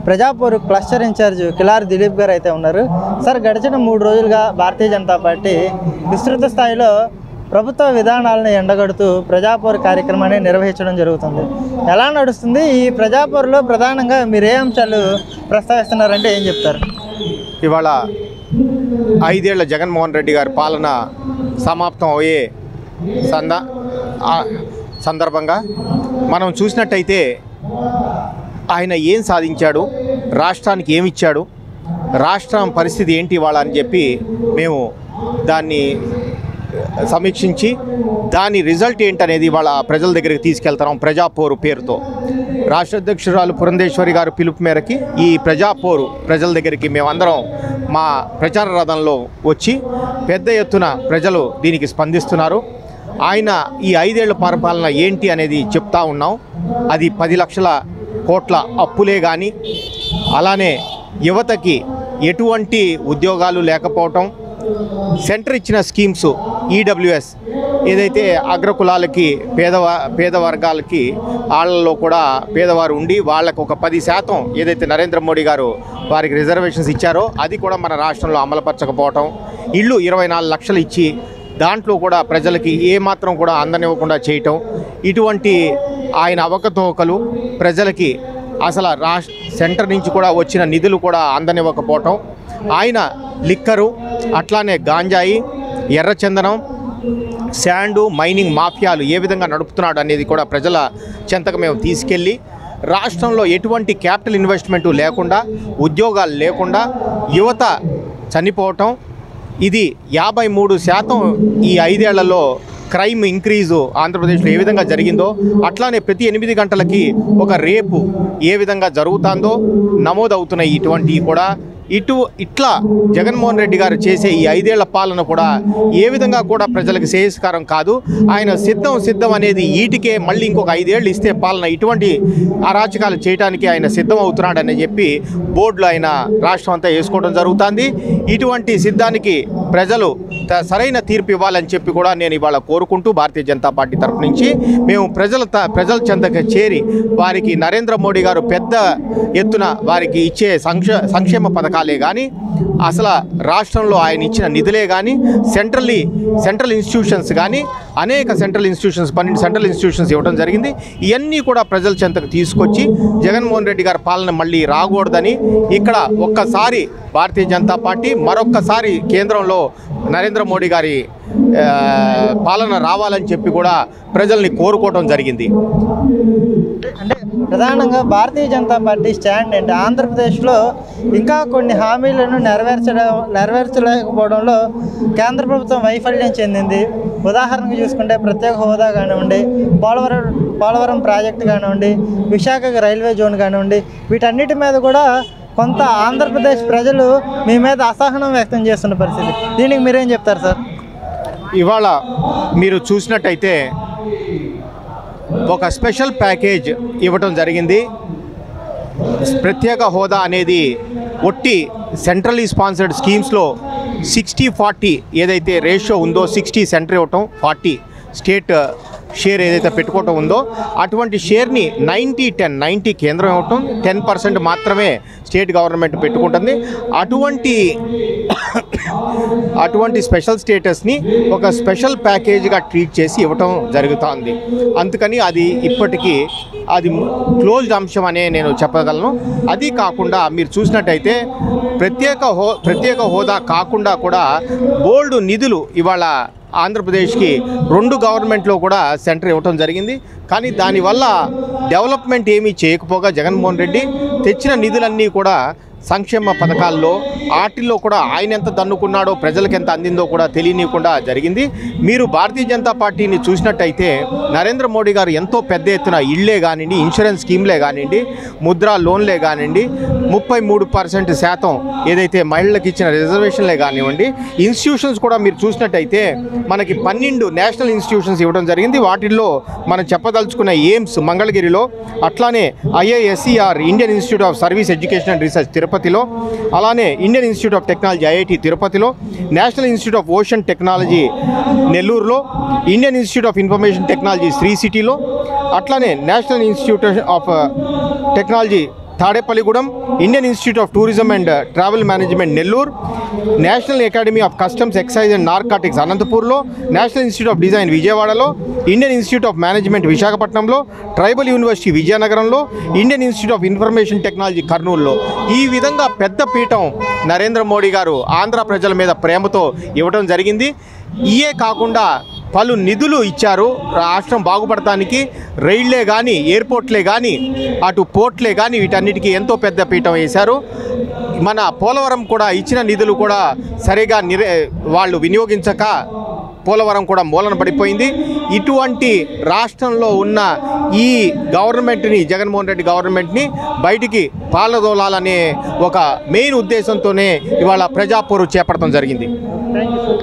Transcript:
Prajapur cluster incharge Kilari Dilip గారు అయితే ఉన్నారు. సార్, గడిచిన 3 రోజులుగా భారతీయ జనతా పార్టీ విస్తృత స్థాయిలో ప్రభుత్వ విధానాలను ఎండగడుతూ ప్రజాపూర్ కార్యక్రమాన్ని నిర్వహించడం జరుగుతుంది. ఎలా నడుస్తుంది? ఈ ప్రజాపూర్లో ప్రధానంగా మీరు ఏ అంశాలు ప్రస్తావిస్తున్నారంటే ఏం చెప్తారు? ఇవాళ 5 ఏళ్ల జగన్మోహన్ రెడ్డి గారి పాలన సమాప్తం అయ్యే సందర్భంగా మనం చూసినట్టయితే ఆయన ఏం సాధించాడు, రాష్ట్రానికి ఏమి ఇచ్చాడు, రాష్ట్రం పరిస్థితి ఏంటి ఇవాళ అని చెప్పి మేము దాన్ని సమీక్షించి దాని రిజల్ట్ ఏంటనేది ఇవాళ ప్రజల దగ్గరికి తీసుకెళ్తున్నాం. ప్రజాపోరు పేరుతో రాష్ట్ర అధ్యక్షురాలు పురంధేశ్వరి గారు పిలుపు మేరకి ఈ ప్రజాపోరు ప్రజల దగ్గరికి మేమందరం మా ప్రచార రథంలో వచ్చి పెద్ద ఎత్తున ప్రజలు దీనికి స్పందిస్తున్నారు. ఆయన ఈ 5 ఏళ్ల పరిపాలన ఏంటి అనేది చెప్తా ఉన్నాం. అది 10 లక్షల కోట్ల అప్పులే కానీ, అలానే యువతకి ఎటువంటి ఉద్యోగాలు లేకపోవటం, సెంటర్ ఇచ్చిన స్కీమ్స్ ఈడబ్ల్యూఎస్ ఏదైతే అగ్రకులాలకి పేద వర్గాలకి వాళ్ళలో కూడా పేదవారు ఉండి వాళ్ళకు ఒక 10% ఏదైతే నరేంద్ర మోడీ గారు వారికి రిజర్వేషన్స్ ఇచ్చారో అది కూడా మన రాష్ట్రంలో అమలుపరచకపోవటం, ఇళ్ళు 24 లక్షలు ఇచ్చి దాంట్లో కూడా ప్రజలకి ఏమాత్రం కూడా అందనివ్వకుండా చేయటం, ఇటువంటి ఆయన అవకతవకలు ప్రజలకి అసలు సెంటర్ నుంచి కూడా వచ్చిన నిధులు కూడా అందనివ్వకపోవటం, ఆయన లిక్కరు అట్లానే గాంజాయి, ఎర్రచందనం, శాండు, మైనింగ్ మాఫియాలు ఏ విధంగా నడుపుతున్నాడు అనేది కూడా ప్రజల చెంతకు మేము తీసుకెళ్ళి రాష్ట్రంలో ఎటువంటి క్యాపిటల్ ఇన్వెస్ట్మెంటు లేకుండా, ఉద్యోగాలు లేకుండా యువత చనిపోవటం, ఇది 53% ఈ 5 ఏళ్లలో క్రైమ్ ఇంక్రీజు ఆంధ్రప్రదేశ్లో ఏ విధంగా జరిగిందో అట్లానే ప్రతి 8 గంటలకి ఒక రేపు ఏ విధంగా జరుగుతుందో నమోదవుతున్నాయి. ఇటువంటివి కూడా ఇట్లా జగన్మోహన్ రెడ్డి గారు చేసే ఈ 5 ఏళ్ల పాలన కూడా ఏ విధంగా కూడా ప్రజలకు శ్రేయస్కరం కాదు. ఆయన సిద్ధం అనేది ఈటికే మళ్ళీ ఇంకొక 5 ఏళ్ళు ఇస్తే పాలన ఇటువంటి అరాచకాలు చేయడానికి ఆయన సిద్ధం అవుతున్నాడని చెప్పి బోర్డులో ఆయన రాష్ట్రం అంతా వేసుకోవడం జరుగుతుంది. ఇటువంటి సిద్ధానికి ప్రజలు సరైన తీర్పు ఇవ్వాలని చెప్పి కూడా నేను ఇవాళ కోరుకుంటూ భారతీయ జనతా పార్టీ తరఫు నుంచి మేము ప్రజల చెంతకు చేరి వారికి నరేంద్ర మోడీ గారు పెద్ద ఎత్తున వారికి ఇచ్చే సంక్షేమ పథకాలే కానీ, అసలు రాష్ట్రంలో ఆయన ఇచ్చిన నిధులే కానీ, సెంట్రల్ ఇన్స్టిట్యూషన్స్ కానీ అనేక 12 సెంట్రల్ ఇన్స్టిట్యూషన్స్ ఇవ్వడం జరిగింది. ఇవన్నీ కూడా ప్రజల చెంతకు తీసుకొచ్చి జగన్మోహన్ రెడ్డి గారి పాలన మళ్ళీ రాకూడదని ఇక్కడ ఒక్కసారి భారతీయ జనతా పార్టీ మరొక్కసారి కేంద్రంలో నరేంద్ర మోడీ గారి పాలన రావాలని చెప్పి కూడా ప్రజల్ని కోరుకోవడం జరిగింది. అంటే ప్రధానంగా భారతీయ జనతా పార్టీ స్టాండ్ ఏంటి? ఆంధ్రప్రదేశ్లో ఇంకా కొన్ని హామీలను నెరవేర్చలేకపోవడంలో కేంద్ర ప్రభుత్వం వైఫల్యం చెందింది. ఉదాహరణకు చూసుకుంటే ప్రత్యేక హోదా కానివ్వండి, పోలవరం ప్రాజెక్టు కానివ్వండి, విశాఖ రైల్వే జోన్ కానివ్వండి, వీటన్నిటి మీద కూడా కొంత ఆంధ్రప్రదేశ్ ప్రజలు మీ మీద అసహనం వ్యక్తం చేస్తున్న పరిస్థితి. దీనికి మీరేం చెప్తారు సార్? ఇవాళ మీరు చూసినట్టయితే ఒక స్పెషల్ ప్యాకేజ్ ఇవ్వటం జరిగింది. ప్రత్యేక హోదా అనేది ఒట్టి సెంట్రల్లీ స్పాన్సర్డ్ స్కీమ్స్లో 60-40 ఏదైతే రేషియో ఉందో, 60 సెంటర్ ఇవ్వటం, 40 స్టేట్ షేర్ ఏదైతే పెట్టుకోవటం ఉందో అటువంటి షేర్ని 90-10 కేంద్రం ఇవ్వటం, 10% మాత్రమే స్టేట్ గవర్నమెంట్ పెట్టుకుంటుంది. అటువంటి స్పెషల్ స్టేటస్ని ఒక స్పెషల్ ప్యాకేజ్గా ట్రీట్ చేసి ఇవ్వటం జరుగుతుంది. అందుకని అది ఇప్పటికీ అది క్లోజ్డ్ అంశం అనే నేను చెప్పగలను. అది కాకుండా మీరు చూసినట్టయితే ప్రత్యేక హోదా కాకుండా కూడా బోల్డ్ నిధులు ఇవాళ ఆంధ్రప్రదేశ్కి 2 గవర్నమెంట్లో కూడా సెంటర్ ఇవ్వటం జరిగింది. కానీ దానివల్ల డెవలప్మెంట్ ఏమీ చేయకపోగా జగన్మోహన్ రెడ్డి తెచ్చిన నిధులన్నీ కూడా సంక్షేమ పథకాల్లో వాటిల్లో కూడా ఆయన ఎంత దన్నుకున్నాడో ప్రజలకు ఎంత అందిందో కూడా తెలియనివ్వకుండా జరిగింది. మీరు భారతీయ జనతా పార్టీని చూసినట్టయితే నరేంద్ర మోడీ గారు ఎంతో పెద్ద ఎత్తున ఇళ్లే కానివ్వండి, ఇన్సూరెన్స్ స్కీమ్లే కానివ్వండి, ముద్రా లోన్లే కానివ్వండి, 33% ఏదైతే మహిళలకు ఇచ్చిన రిజర్వేషన్లే కానివ్వండి, ఇన్స్టిట్యూషన్స్ కూడా మీరు చూసినట్టయితే మనకి 12 నేషనల్ ఇన్స్టిట్యూషన్స్ ఇవ్వడం జరిగింది. వాటిల్లో మనం చెప్పదలుచుకున్న ఎయిమ్స్ మంగళగిరిలో, అట్లానే IISER Indian Institute of Service Education and Research తిరుపతిలో, అలానే Indian Institute of Technology IIT తిరుపతిలో, National Institute of Ocean Technology నెల్లూరులో, Indian Institute of Information Technology Sri సిటీలో, అట్లానే National Institute of Technology Tadepalligudem, Indian Institute of Tourism and Travel Management Nellore, National Academy of Customs Excise and Narcotics అనంతపూర్లో, National Institute of Design విజయవాడలో, Indian Institute of Management విశాఖపట్నంలో, Tribal University విజయనగరంలో, Indian Institute of Information technology కర్నూలులో. ఈ విధంగా పెద్ద పీఠం నరేంద్ర మోడీ గారు ఆంధ్ర ప్రజల మీద ప్రేమతో ఇవ్వడం జరిగింది. ఇయే కాకుండా పలు నిధులు ఇచ్చారు రాష్ట్రం బాగుపడటానికి. రైళ్లే కానీ, ఎయిర్పోర్ట్లే కానీ, అటు పోర్ట్లే కానీ వీటన్నిటికీ ఎంతో పెద్ద పీఠం వేశారు. మన పోలవరం కూడా ఇచ్చిన నిధులు కూడా సరిగా వాళ్ళు వినియోగించక పోలవరం కూడా మూలన పడిపోయింది. ఇటువంటి రాష్ట్రంలో ఉన్న ఈ గవర్నమెంట్ని, జగన్మోహన్ రెడ్డి గవర్నమెంట్ని బయటికి పాలదోలాలనే ఒక మెయిన్ ఉద్దేశంతోనే ఇవాళ ప్రజాపోరు చేపట్టడం జరిగింది. Thank you.